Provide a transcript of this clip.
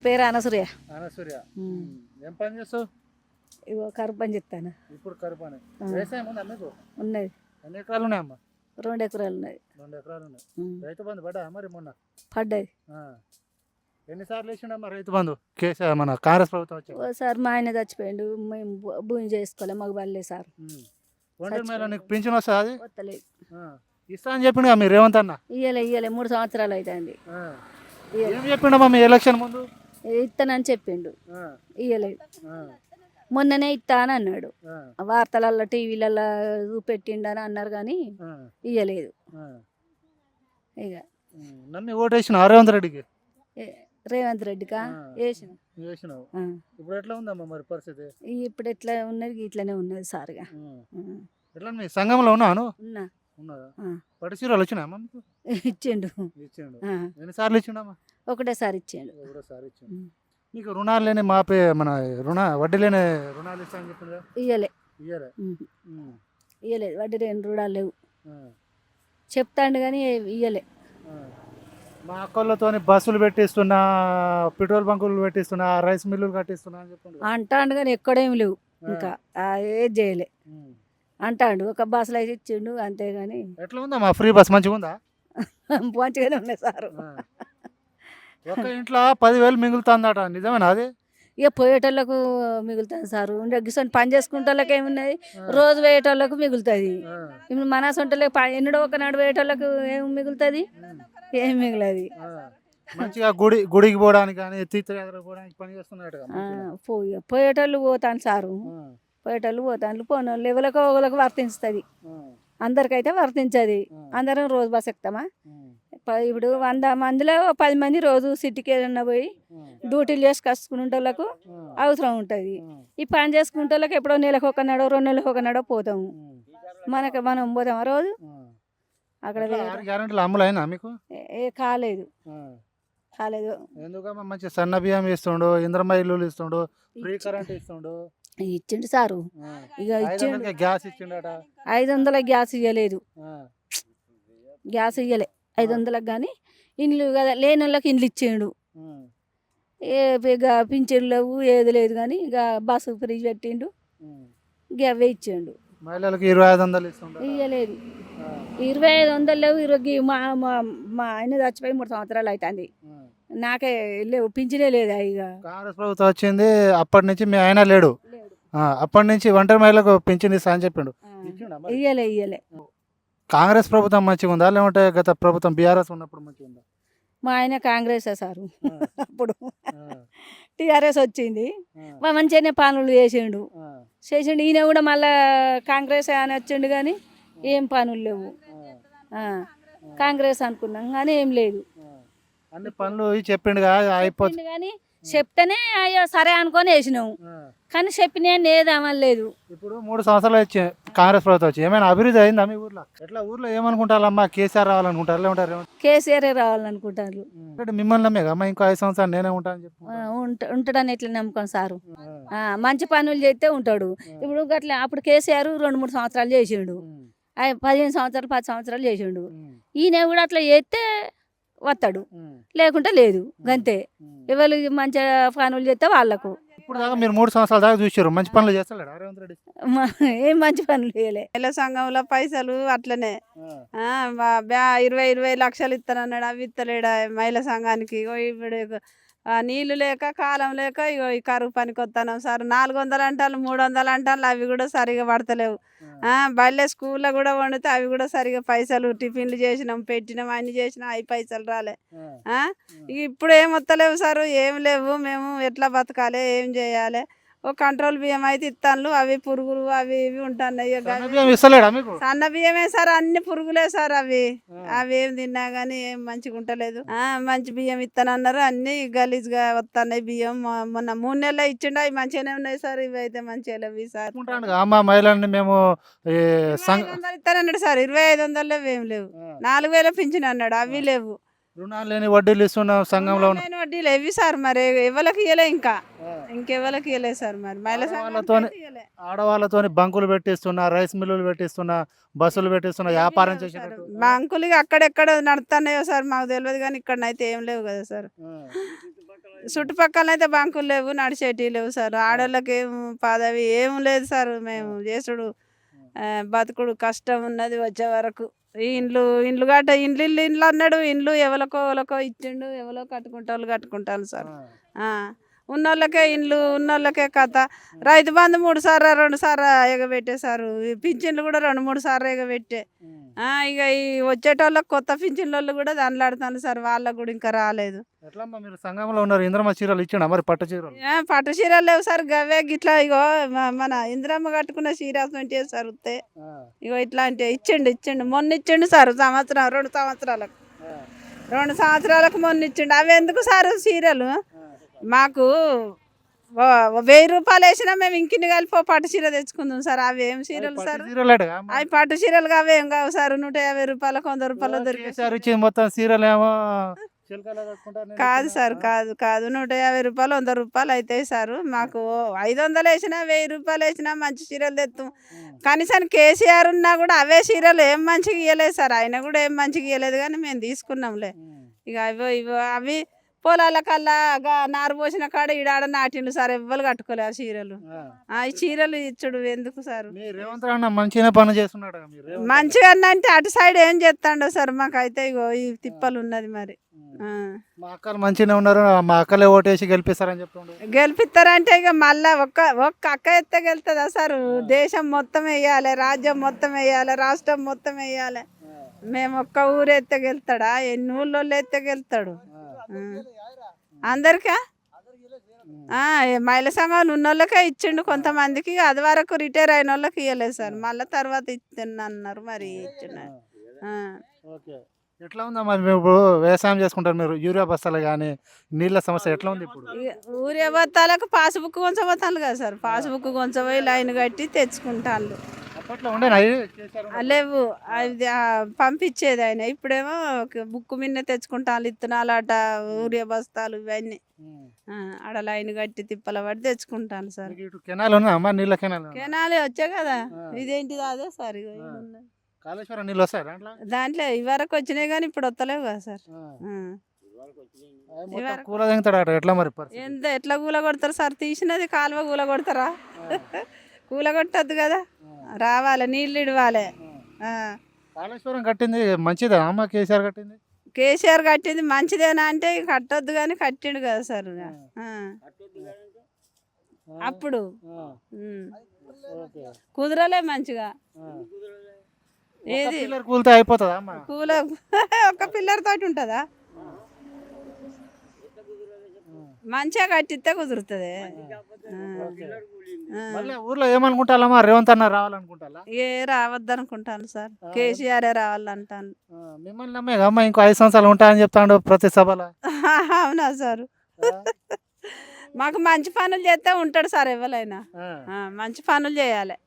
పేరు అనసూయ. అనసూయ. ఏం పని చేస్తావు? ఇగో కరువు పని చెప్తాను. ఇప్పుడు కరువు పని. వ్యవసాయం ఉందా మీకు? ఉన్నది. ఎన్ని ఎకరాలు ఉన్నాయమ్మా? 2 ఎకరాలు ఉన్నది. 2 ఎకరాలు ఉన్నాయి. రైతు బంధు పడ్డా మరి మొన్న? పడ్డది. ఎన్నిసార్లు వేసిండమ్మా రైతు బంధు? కేసీఆర్ మన కాంగ్రెస్ ప్రభుత్వం వచ్చింది. ఓసారి మా ఆయన చచ్చిపోయిండు, మేము భూమి చేసుకోలే, మాకు బల్లే సార్. ఒంటరి మేళ నీకు పింఛన్ వస్తుంది? అది వస్తలేదు. ఇస్తా అని చెప్పిండు మీరు రేవంత్ అన్న. ఇయ్యలే 3 సంవత్సరాలు అవుతుంది. ఏం చెప్పిండమ్మా మీ ఎలక్షన్ ముందు? ఇస్తానని చెప్పిండు, ఇయ్యలేదు. మొన్ననే ఇస్తా అని అన్నాడు, వార్తలల్లో టీవీలలో చూపెట్టిండని అన్నారు కానీ ఇయ్యలేదు. ఇక నమ్మి ఓటేసిన రేవంత్ రెడ్డికి? రేవంత్ రెడ్డికా వేసిన. ఇప్పుడు ఎట్లా ఉందమ్మా మరి పరిస్థితి? ఇప్పుడు ఎట్లా ఉన్నది ఇట్లనే ఉన్నది సార్గా. ఎట్లా మీ సంఘంలో ఉన్నాను? ఉన్నా. ఉన్నదా? పట్టుచీరలు వచ్చినాయమ్మా మీకు? ఇచ్చిండు. ఎన్నిసార్లు ఇచ్చిండమ్మా? ఒకటేసారి ఇచ్చిండు. మీకు రుణాలు లేని మాపే మన వడ్డీ లేని రుణాలు ఇస్తా అని చెప్పింది. ఇయ్యలేదు, వడ్డీ లేని రుణాలు లేవు చెప్తాండు కానీ ఇయ్యలే. మా అక్కలతో బస్సులు పెట్టిస్తున్నా, పెట్రోల్ బంకులు పెట్టిస్తున్నా, రైస్ మిల్లులు కట్టిస్తున్నా అని చెప్పండి అంటాడు కానీ ఎక్కడేమి లేవు. ఇంకా ఏది చేయలే అంటాడు. ఒక బస్సులో అయితే ఇచ్చిండు అంతేగాని. ఎట్లా ఉందా మా ఫ్రీ బస్? మంచిగా ఉందా? మంచిగానే ఉన్నాయి సార్. ఒక ఇంట్లో 10,000 మిగులుతుందట, నిజమేనా అది? ఇక పోయేటోళ్ళకు మిగులుతుంది సార్. గిసొని పని చేసుకుంటే వాళ్ళకి ఏమున్నది, రోజు పోయేటోళ్ళకు మిగులుతుంది. ఇప్పుడు మన సొంటలకు ఎన్నడో ఒకనాడు పోయేటోళ్ళకు ఏం మిగులుతుంది? ఏం మిగులది. మంచిగా గుడికి పోవడానికి కానీ తీర్థయాత్రకు పోవడానికి పని చేస్తున్నట్టుగా పోయేటోళ్ళు పోతాను సారు. పోయేటోళ్ళు పోతాను, పోనోళ్ళు ఎవరికో ఒకరికి వర్తిస్తుంది. అందరికైతే వర్తించది. అందరం రోజు బస్ ఎక్కుతామా? ఇప్పుడు 100 మందిలో 10 మంది రోజు సిటీకి ఏదన్నా పోయి డ్యూటీలు చేసి కసుకునే వాళ్ళకు అవసరం ఉంటుంది. ఈ పని చేసుకునే వాళ్ళకి ఎప్పుడో నెలకు ఒకనాడో 2 నెలలకు ఒకనాడో పోతాము. మనం పోతామా రోజు? అక్కడ అమ్ములైనా మీకు? కాలేదు. కాలేదు. ఎందుకమ్మా మంచి సన్న బియ్యం ఇస్తుండు, ఇంద్రమ్మ ఇల్లు ఇస్తుండు, ఫ్రీ కరెంట్ ఇస్తుండు. ఇచ్చిండు సారు. ఇక ఇచ్చిండు. గ్యాస్ ఇచ్చిండట. 500 గ్యాస్ ఇవ్వలేదు. గ్యాస్ ఇవ్వలే 500 కానీ ఇండ్లు కదా లేని వాళ్ళకి ఇండ్లు ఇచ్చిండు. ఇక పింఛన్లు లేవు, ఏది లేదు కానీ ఇక బస్సు ఫ్రీ పెట్టిండు, గవ్వే ఇచ్చిండు. మహిళలకు 2500 ఇస్తుండు. ఇవ్వలేదు. 2500 లేవు. మా ఆయన చచ్చిపోయి 3 సంవత్సరాలు అవుతుంది. నాకే లేవు, పింఛనే లేదు. ఇక కాంగ్రెస్ ప్రభుత్వం వచ్చింది, అప్పటి నుంచి మీ ఆయన లేడు. అప్పటి నుంచి ఒంటరి మహిళలకు పింఛన్ ఇస్తా అని చెప్పిండు. ఇయ్యలే. కాంగ్రెస్ ప్రభుత్వం మంచిగా ఉందా లేకుంటే గత ప్రభుత్వం బీఆర్ఎస్ ఉన్నప్పుడు మంచిగా ఉందా? మా ఆయన కాంగ్రెస్ సారు. అప్పుడు టీఆర్ఎస్ వచ్చింది, మంచిగానే పనులు చేసిండు. ఈయన కూడా మళ్ళా కాంగ్రెస్ అని వచ్చిండు కానీ ఏం పనులు లేవు. కాంగ్రెస్ అనుకున్నాం కానీ ఏం లేదు. అన్ని పనులు చెప్పిండు అయిపోతుంది కానీ చెప్తేనే అయ్యో సరే అనుకొని వేసినాము కానీ చెప్పిన ఏది అమలు లేదు. ఇప్పుడు 3 సంవత్సరాలు వచ్చి కాంగ్రెస్ ప్రభుత్వం వచ్చి ఏమైనా అభివృద్ధి అయిందా మీ ఊర్లో? ఎట్లా ఊర్లో ఏమనుకుంటారమ్మా? కేసీఆర్ రావాలనుకుంటారు లేకుంటారు? కేసీఆర్ రావాలనుకుంటారు. మిమ్మల్ని నమ్మేగా ఇంకో 5 సంవత్సరాలు నేనే ఉంటాను చెప్పి ఉంటాడని ఎట్లా నమ్మకం సారు? మంచి పనులు చేస్తే ఉంటాడు. ఇప్పుడు గట్లా అప్పుడు కేసీఆర్ 2-3 సంవత్సరాలు చేసిండు, 15 సంవత్సరాలు 10 సంవత్సరాలు చేసిండు. ఈయన కూడా అట్లా చేస్తే వస్తాడు, లేకుంటే లేదు. గంతే. ఎవరు మంచి పనులు చేస్తే వాళ్ళకు. ఇప్పుడు దాకా మీరు 3 సంవత్సరాల దాకా చూసారు, మంచి పనులు చేస్తాడు రేవంత్ రెడ్డి? ఏం మంచి పనులు చేయలే. మహిళా సంఘంలో పైసలు అట్లనే 20 లక్షలు ఇస్తానన్నాడు, అవి ఇస్తలేడా మహిళా సంఘానికి? ఇప్పుడు నీళ్లు లేక కాలం లేక ఇగో ఈ కరువు పనికి వస్తాను సార్. 400 అంటారు, 300 అంటారు, అవి కూడా సరిగా పడతలేవు. బయలుదే స్కూల్లో కూడా వండితే అవి కూడా సరిగా పైసలు టిఫిన్లు చేసినాం, పెట్టినాం, అన్ని చేసినాం, అవి పైసలు రాలే. ఇప్పుడు ఏం వస్తలేవు సార్, ఏం లేవు. మేము ఎట్లా బతకాలి, ఏం చేయాలి? ఓ కంట్రోల్ బియ్యం అయితే ఇస్తాను, అవి పురుగులు అవి ఇవి ఉంటున్నాయి. సన్న బియ్యమే సార్, అన్ని పురుగులే సార్. అవి ఏం తిన్నా గానీ ఏం మంచిగా ఉంటలేదు. మంచి బియ్యం ఇస్తానన్నారు, అన్ని గలీజ్గా వస్తున్నాయి బియ్యం. మొన్న 3 నెలలు ఇచ్చిండు, అవి మంచిగానే ఉన్నాయి సార్. ఇవి అయితే మంచిగా లేవు సార్. మేము ఇస్తానన్నాడు సార్, 2500 ఏం లేవు. 4000 పింఛన్ అన్నాడు, అవి లేవు. రుణాలు లేని వడ్డీలు ఇస్తున్నాం సంఘంలో. వడ్డీలు ఇవి సార్, మరి ఎవరికి ఇవ్వలే, ఇంకెవరికి ఇవ్వలేదు సార్. మరి ఆడవాళ్ళతో బంకులు పెట్టిస్తున్నా, రైస్ మిల్లులు పెట్టిస్తున్నా, బస్సులు పెట్టిస్తున్నా, వ్యాపారం చేసేటట్టు బంకులు అక్కడెక్కడ నడుతున్నాయో సార్ మాకు తెలియదు కానీ ఇక్కడనైతే ఏం లేవు కదా సార్. చుట్టుపక్కల అయితే బంకులు లేవు, నడిచేటివి లేవు సార్. ఆడోళ్ళకి ఏం పదవి ఏం లేదు సార్. మేము చేసుడు బతుకుడు కష్టం ఉన్నది వచ్చే వరకు. ఈ ఇండ్లు గట్ట ఇండ్లు అన్నాడు. ఇండ్లు ఎవరికో ఇచ్చిండు, ఎవరో కట్టుకుంటారు సార్. ఉన్నోళ్ళకే ఇండ్లు, ఉన్నోళ్ళకే కథ. రైతు బంధు 3 సార్లు 2 సార్లు ఎగబెట్టేశారు. ఈ పింఛన్లు కూడా 2-3 సార్లు ఎగబెట్టే. ఇక ఈ వచ్చేటోళ్ళకి కొత్త పింఛన్లు కూడా దండలాడుతాను సార్. వాళ్ళకు కూడా ఇంకా రాలేదు. ఎట్లమ్మా మీరు సంఘంలో ఉన్నారు, ఇంద్రమ్మ చీరలు ఇచ్చిండా మరి పట్టు చీరలు? పట్టు చీరలు లేవు సార్. గవే గిట్లా ఇగో మన ఇంద్రమ్మ కట్టుకున్న చీర సార్. వస్తే ఇగో ఇట్లాంటి ఇచ్చిండు మొన్న ఇచ్చిండు సార్. 2 సంవత్సరాలకు 2 సంవత్సరాలకు మొన్న ఇచ్చిండు. అవి ఎందుకు సార్ చీరలు? మాకు 1000 రూపాయలు వేసినా మేము ఇంకిన్ని కలిపి పట్టు చీర తెచ్చుకుందాం సార్. అవి ఏం చీరలు సార్? అవి పట్టు చీరలు అవి ఏం కావు సార్. 150 రూపాయలకు 100 రూపాయలు దొరికింది మొత్తం చీరలు ఏమో కాదు సార్. కాదు 150 రూపాయలు 100 రూపాయలు అవుతాయి సార్. మాకు 500 వేసినా 1000 రూపాయలు వేసినా మంచి చీరలు తెస్తాం. కనీసం కేసీఆర్ ఉన్నా కూడా అవే చీరలు ఏం మంచిగా ఇవ్వలేదు సార్. ఆయన కూడా ఏం మంచిగా ఇవ్వలేదు, కానీ మేము తీసుకున్నాంలే. ఇక అవి పొలాల కల్లా నారు పోసిన కాడ ఈడాడ నాటిండు సార్. ఎవ్వరు కట్టుకోలేదు ఆ చీరలు. ఈ చీరలు ఇచ్చుడు ఎందుకు సార్? మంచిగా పని చేస్తున్నాడు. మంచిగా అంటే అటు సైడ్ ఏం చేస్తాడో సార్. మాకైతే ఇగో ఈ తిప్పలు ఉన్నది మరి. మా అక్కలు మంచిగానే ఉన్నారు, మా అక్కలే ఓటేసి గెలిపిస్తారని చెప్తుండ్రు. గెలిపిస్తారంటే ఇక మళ్ళా ఒక్క అక్క ఎత్తే గెలుతుందా సార్? దేశం మొత్తం వేయాలి, రాజ్యం మొత్తం వేయాలి, రాష్ట్రం మొత్తం వేయాలి. మేము ఒక్క ఊరు ఎత్తే గెలుతాడా? ఎన్ని ఊళ్ళో ఎత్తే గెలుతాడు? అందరికా మహిళా సంఘాలు ఉన్న వాళ్ళకే ఇచ్చిండు కొంతమందికి. అది వరకు రిటైర్ అయిన వాళ్ళకి ఇవ్వలేదు సార్. మళ్ళీ తర్వాత ఇచ్చిన అన్నారు మరి ఇచ్చినారు. ఎట్లా ఉందా మరి? ఇప్పుడు వ్యవసాయం చేసుకుంటారు మీరు, యూరియా బస్తాలు కానీ నీళ్ళ సమస్య ఎట్లా ఉంది ఇప్పుడు? యూరియా బత్తాలకు పాస్బుక్ కొంచబోతాను కదా సార్. పాస్బుక్ కొంచపోయి లైన్ కట్టి తెచ్చుకుంటాను. అప్పట్లో ఉండే లేవు, అది పంపించేది ఆయన. ఇప్పుడేమో బుక్ మీద తెచ్చుకుంటాను. ఇత్తనాలు అట, యూరియా బస్తాలు ఇవన్నీ ఆడ లైన్ కట్టి తిప్పల పడి తెచ్చుకుంటాను సార్. కెనాలే వచ్చాయి కదా. ఇదేంటిది? అదే సార్. కాళేశ్వరం నీళ్ళు వస్తాయి దాంట్లో ఇవరకు వచ్చినాయి కానీ ఇప్పుడు వస్తలేవు కదా సార్. ఎట్లా కూల కొడతారు సార్? తీసినది కాలువ కూల కొడతారా? కూల కొట్టద్దు కదా. రావాలి, నీళ్ళు ఇవ్వాలి. కాళేశ్వరం కట్టింది మంచిదా అమ్మ? కేసీఆర్ కట్టింది మంచిదేనా అంటే కట్టొద్దు కానీ కట్టిండు కదా సార్. అప్పుడు కుదరలే మంచిగా. ఏది కూలితే అయిపోతుందా? కూల ఒక్క పిల్లర్ తోటి ఉంటుందా? మంచిగా కట్టిస్తే కుదురుతుంది. ఊర్లో ఏమనుకుంటామా? రేవంత్ అన్న రావాలనుకుంటా? రావద్దు అనుకుంటాను సార్. కేసీఆర్ రావాలంటాను. మిమ్మల్ని నమ్మేగమ్మా ఇంకో 5 సంవత్సరాలు ఉంటాయని చెప్తాడు ప్రతి సభలో. అవునా సార్? మాకు మంచి పనులు చేస్తే ఉంటాడు సార్. ఎవరైనా మంచి పనులు చేయాలి.